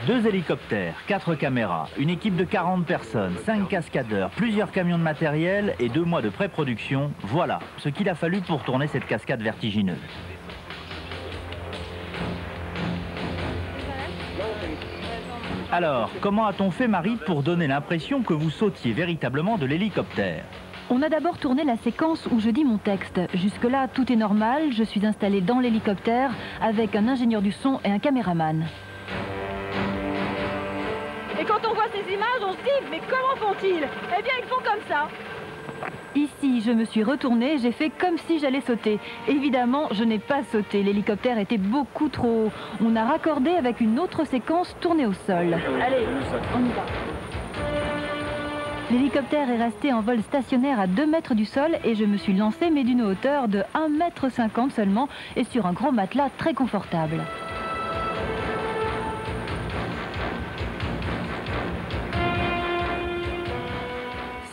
2 hélicoptères, 4 caméras, une équipe de 40 personnes, 5 cascadeurs, plusieurs camions de matériel et 2 mois de pré-production, voilà ce qu'il a fallu pour tourner cette cascade vertigineuse. Alors, comment a-t-on fait, Marie, pour donner l'impression que vous sautiez véritablement de l'hélicoptère? On a d'abord tourné la séquence où je dis mon texte. Jusque-là, tout est normal. Je suis installée dans l'hélicoptère avec un ingénieur du son et un caméraman. Et quand on voit ces images, on se dit, mais comment font-ils? Eh bien, ils font comme ça. Ici, je me suis retournée, j'ai fait comme si j'allais sauter. Évidemment, je n'ai pas sauté. L'hélicoptère était beaucoup trop haut. On a raccordé avec une autre séquence tournée au sol. Allez, on y va. L'hélicoptère est resté en vol stationnaire à 2 mètres du sol et je me suis lancée, mais d'une hauteur de 1,50 m seulement et sur un gros matelas très confortable.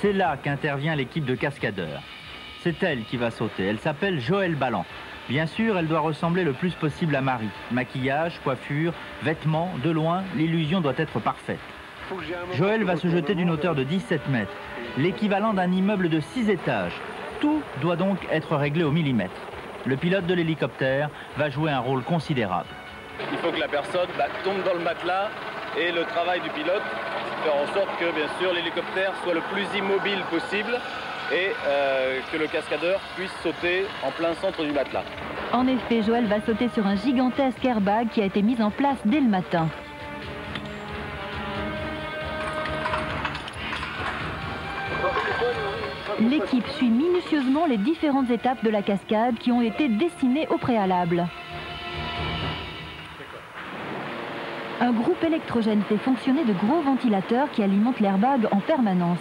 C'est là qu'intervient l'équipe de cascadeurs. C'est elle qui va sauter. Elle s'appelle Joëlle Balland. Bien sûr, elle doit ressembler le plus possible à Marie. Maquillage, coiffure, vêtements, de loin, l'illusion doit être parfaite. Joëlle va se jeter d'une hauteur de 17 mètres, l'équivalent d'un immeuble de 6 étages. Tout doit donc être réglé au millimètre. Le pilote de l'hélicoptère va jouer un rôle considérable. Il faut que la personne tombe dans le matelas et le travail du pilote, c'est faire en sorte que bien sûr l'hélicoptère soit le plus immobile possible et que le cascadeur puisse sauter en plein centre du matelas. En effet, Joëlle va sauter sur un gigantesque airbag qui a été mis en place dès le matin. L'équipe suit minutieusement les différentes étapes de la cascade qui ont été dessinées au préalable. Un groupe électrogène fait fonctionner de gros ventilateurs qui alimentent l'airbag en permanence.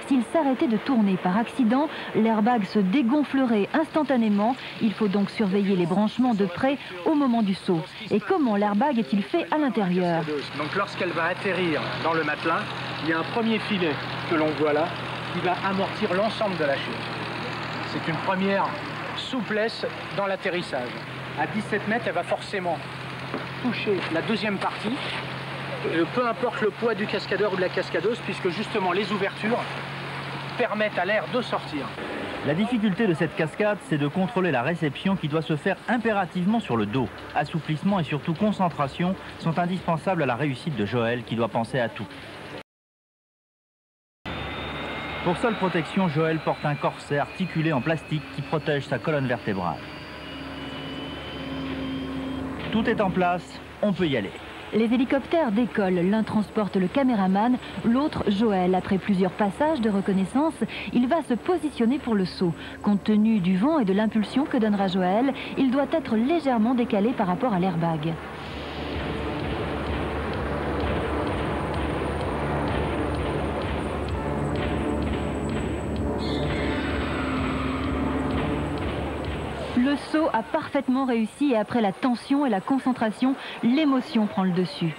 S'il s'arrêtait de tourner par accident, l'airbag se dégonflerait instantanément. Il faut donc surveiller les branchements de près au moment du saut. Et comment l'airbag est-il fait à l'intérieur? Donc lorsqu'elle va atterrir dans le matelas, il y a un premier filet que l'on voit là, qui va amortir l'ensemble de la chute. C'est une première souplesse dans l'atterrissage. À 17 mètres, elle va forcément toucher la deuxième partie, peu importe le poids du cascadeur ou de la cascadeuse, puisque justement les ouvertures permettent à l'air de sortir. La difficulté de cette cascade, c'est de contrôler la réception qui doit se faire impérativement sur le dos. Assouplissement et surtout concentration sont indispensables à la réussite de Joëlle qui doit penser à tout. Pour seule protection, Joëlle porte un corset articulé en plastique qui protège sa colonne vertébrale. Tout est en place, on peut y aller. Les hélicoptères décollent, l'un transporte le caméraman, l'autre Joëlle. Après plusieurs passages de reconnaissance, il va se positionner pour le saut. Compte tenu du vent et de l'impulsion que donnera Joëlle, il doit être légèrement décalé par rapport à l'airbag. Le saut a parfaitement réussi et après la tension et la concentration, l'émotion prend le dessus.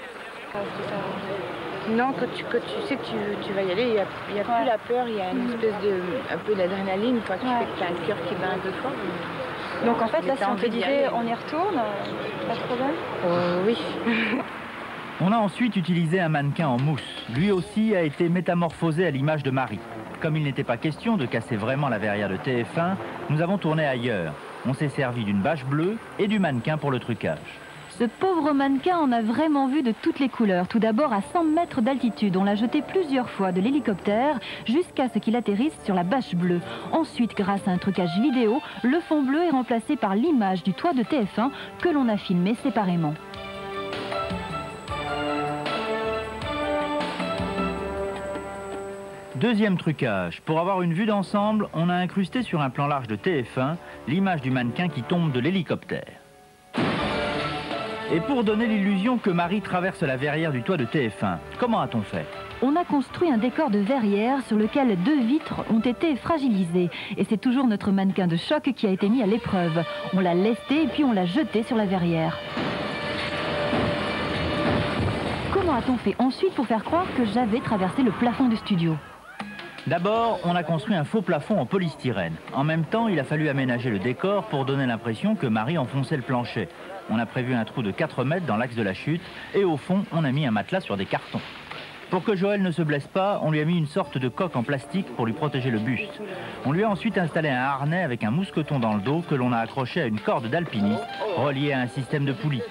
Non, quand tu sais que tu vas y aller, il n'y a plus la peur, il y a une espèce un peu d'adrénaline, tu fais que tu as un cœur qui bat un peu fort. Donc en fait, là, si on te disait on y retourne, pas de problème? Oui. On a ensuite utilisé un mannequin en mousse. Lui aussi a été métamorphosé à l'image de Marie. Comme il n'était pas question de casser vraiment la verrière de TF1, nous avons tourné ailleurs. On s'est servi d'une bâche bleue et du mannequin pour le trucage. Ce pauvre mannequin en a vraiment vu de toutes les couleurs. Tout d'abord à 100 mètres d'altitude, on l'a jeté plusieurs fois de l'hélicoptère jusqu'à ce qu'il atterrisse sur la bâche bleue. Ensuite, grâce à un trucage vidéo, le fond bleu est remplacé par l'image du toit de TF1 que l'on a filmé séparément. Deuxième trucage. Pour avoir une vue d'ensemble, on a incrusté sur un plan large de TF1 l'image du mannequin qui tombe de l'hélicoptère. Et pour donner l'illusion que Marie traverse la verrière du toit de TF1, comment a-t-on fait? On a construit un décor de verrière sur lequel 2 vitres ont été fragilisées. Et c'est toujours notre mannequin de choc qui a été mis à l'épreuve. On l'a lesté et puis on l'a jeté sur la verrière. Comment a-t-on fait ensuite pour faire croire que j'avais traversé le plafond du studio? D'abord, on a construit un faux plafond en polystyrène. En même temps, il a fallu aménager le décor pour donner l'impression que Marie enfonçait le plancher. On a prévu un trou de 4 mètres dans l'axe de la chute et au fond, on a mis un matelas sur des cartons. Pour que Joël ne se blesse pas, on lui a mis une sorte de coque en plastique pour lui protéger le buste. On lui a ensuite installé un harnais avec un mousqueton dans le dos que l'on a accroché à une corde d'alpiniste reliée à un système de poulies.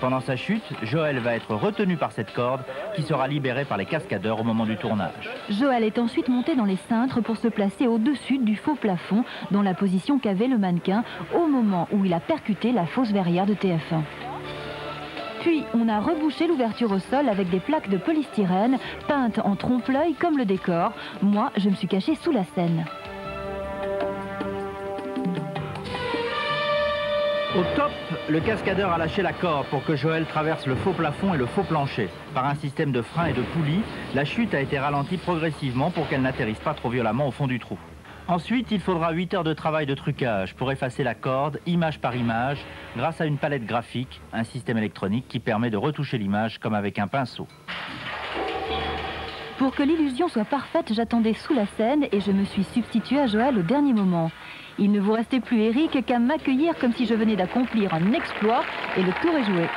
Pendant sa chute, Joël va être retenu par cette corde qui sera libérée par les cascadeurs au moment du tournage. Joël est ensuite monté dans les cintres pour se placer au-dessus du faux plafond dans la position qu'avait le mannequin au moment où il a percuté la fausse verrière de TF1. Puis, on a rebouché l'ouverture au sol avec des plaques de polystyrène peintes en trompe-l'œil comme le décor. Moi, je me suis cachée sous la scène. Au top, le cascadeur a lâché la corde pour que Joël traverse le faux plafond et le faux plancher. Par un système de frein et de poulies, la chute a été ralentie progressivement pour qu'elle n'atterrisse pas trop violemment au fond du trou. Ensuite, il faudra 8 heures de travail de trucage pour effacer la corde, image par image, grâce à une palette graphique, un système électronique qui permet de retoucher l'image comme avec un pinceau. Pour que l'illusion soit parfaite, j'attendais sous la scène et je me suis substituée à Joël au dernier moment. Il ne vous restait plus, Eric, qu'à m'accueillir comme si je venais d'accomplir un exploit et le tour est joué.